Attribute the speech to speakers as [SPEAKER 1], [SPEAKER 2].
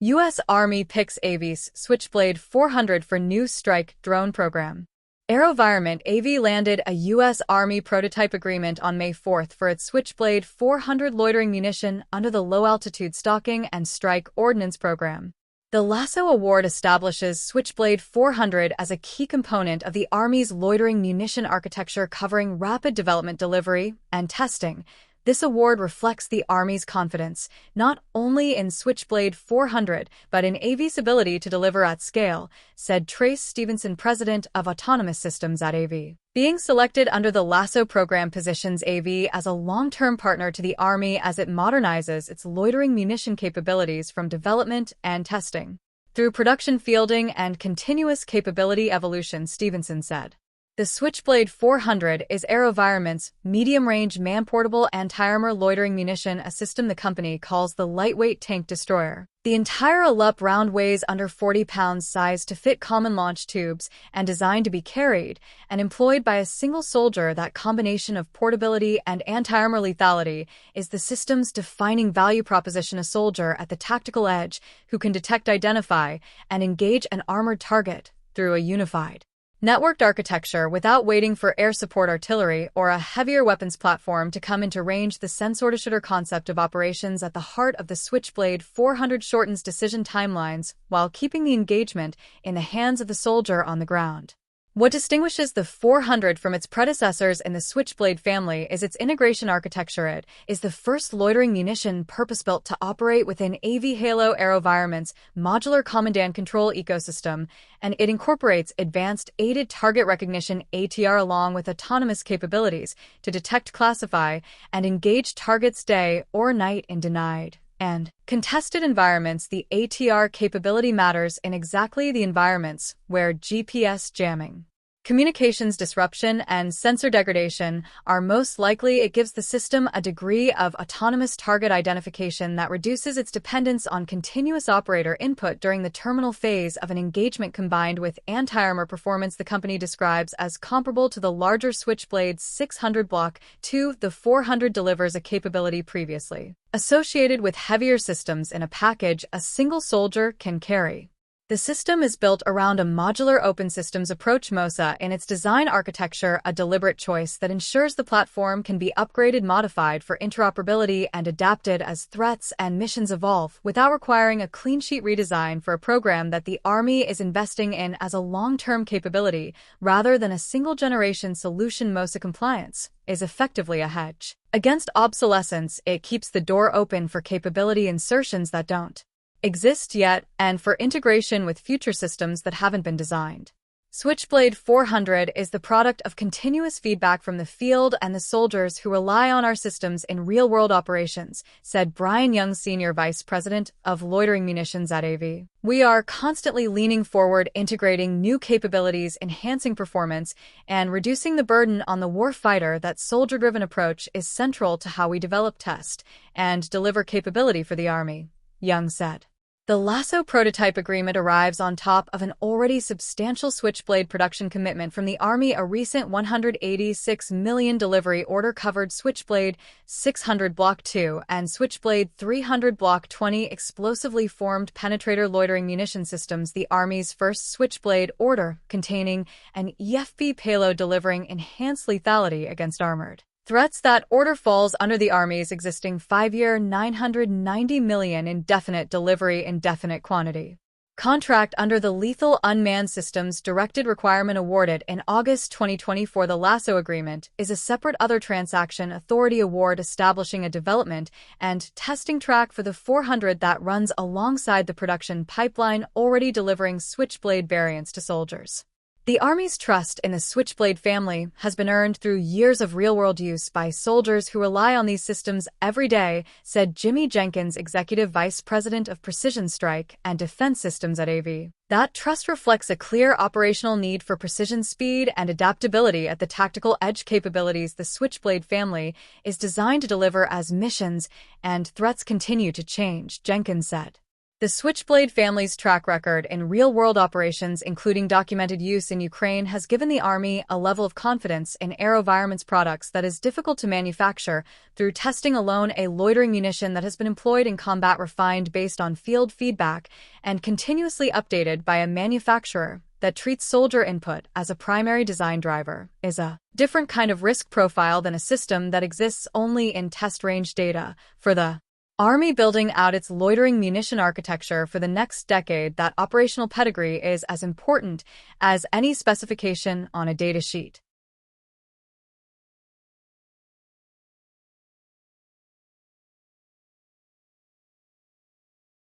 [SPEAKER 1] U.S. Army picks AV's Switchblade 400 for new strike drone program. AeroVironment AV landed a U.S. Army prototype agreement on May 4 for its Switchblade 400 loitering munition under the Low-Altitude Stalking and Strike Ordnance Program. The LASSO award establishes Switchblade 400 as a key component of the Army's loitering munition architecture covering rapid development, delivery, and testing. This award reflects the Army's confidence, not only in Switchblade 400, but in AV's ability to deliver at scale, said Trace Stevenson, president of Autonomous Systems at AV. Being selected under the LASSO program positions AV as a long-term partner to the Army as it modernizes its loitering munition capabilities from development and testing through production fielding and continuous capability evolution, Stevenson said. The Switchblade 400 is AeroVironment's medium-range man-portable anti-armor loitering munition, a system the company calls the lightweight tank destroyer. The entire LUP round weighs under 40 pounds, sized to fit common launch tubes, and designed to be carried and employed by a single soldier. That combination of portability and anti-armor lethality is the system's defining value proposition: a soldier at the tactical edge who can detect, identify, and engage an armored target through a unified networked architecture without waiting for air support artillery or a heavier weapons platform to come into range. The sensor-to-shooter concept of operations at the heart of the Switchblade 400 shortens decision timelines while keeping the engagement in the hands of the soldier on the ground. What distinguishes the 400 from its predecessors in the Switchblade family is its integration architecture. It is the first loitering munition purpose-built to operate within AV Halo AeroVironment's modular command and control ecosystem, and it incorporates advanced aided target recognition (ATR) along with autonomous capabilities to detect, classify, and engage targets day or night in denied and contested environments. The ATR capability matters in exactly the environments where GPS jamming, communications disruption, and sensor degradation are most likely. It gives the system a degree of autonomous target identification that reduces its dependence on continuous operator input during the terminal phase of an engagement, combined with anti-armor performance the company describes as comparable to the larger Switchblade 600 Block 2. The 400 delivers a capability previously associated with heavier systems in a package a single soldier can carry. The system is built around a modular open systems approach (MOSA) in its design architecture, a deliberate choice that ensures the platform can be upgraded, modified for interoperability, and adapted as threats and missions evolve without requiring a clean sheet redesign for a program that the Army is investing in as a long-term capability rather than a single-generation solution. MOSA compliance is effectively a hedge against obsolescence. It keeps the door open for capability insertions that don't exist yet and for integration with future systems that haven't been designed. Switchblade 400 is the product of continuous feedback from the field and the soldiers who rely on our systems in real-world operations, said Brian Young, Senior Vice President of Loitering Munitions at AV. We are constantly leaning forward, integrating new capabilities, enhancing performance, and reducing the burden on the warfighter. That soldier-driven approach is central to how we develop, test, and deliver capability for the Army, Young said. The LASSO prototype agreement arrives on top of an already substantial Switchblade production commitment from the Army. A recent $186 million delivery order covered Switchblade 600 Block 2 and Switchblade 300 Block 20 explosively formed penetrator loitering munition systems, the Army's first Switchblade order containing an EFP payload delivering enhanced lethality against armored threats. That order falls under the Army's existing 5-year $990 million indefinite delivery, indefinite quantity contract under the Lethal Unmanned Systems Directed Requirement awarded in August 2024. The LASSO agreement is a separate Other Transaction Authority award establishing a development and testing track for the 400 that runs alongside the production pipeline, already delivering Switchblade variants to soldiers. The Army's trust in the Switchblade family has been earned through years of real-world use by soldiers who rely on these systems every day, said Jimmy Jenkins, Executive Vice President of Precision Strike and Defense Systems at AV. That trust reflects a clear operational need for precision, speed, and adaptability at the tactical edge. Capabilities the Switchblade family is designed to deliver as missions and threats continue to change, Jenkins said. The Switchblade family's track record in real-world operations, including documented use in Ukraine, has given the Army a level of confidence in AeroVironment's products that is difficult to manufacture. Through testing alone, a loitering munition that has been employed in combat, refined based on field feedback and continuously updated by a manufacturer that treats soldier input as a primary design driver, is a different kind of risk profile than a system that exists only in test range data. For the Army building out its loitering munition architecture for the next decade, that operational pedigree is as important as any specification on a data sheet.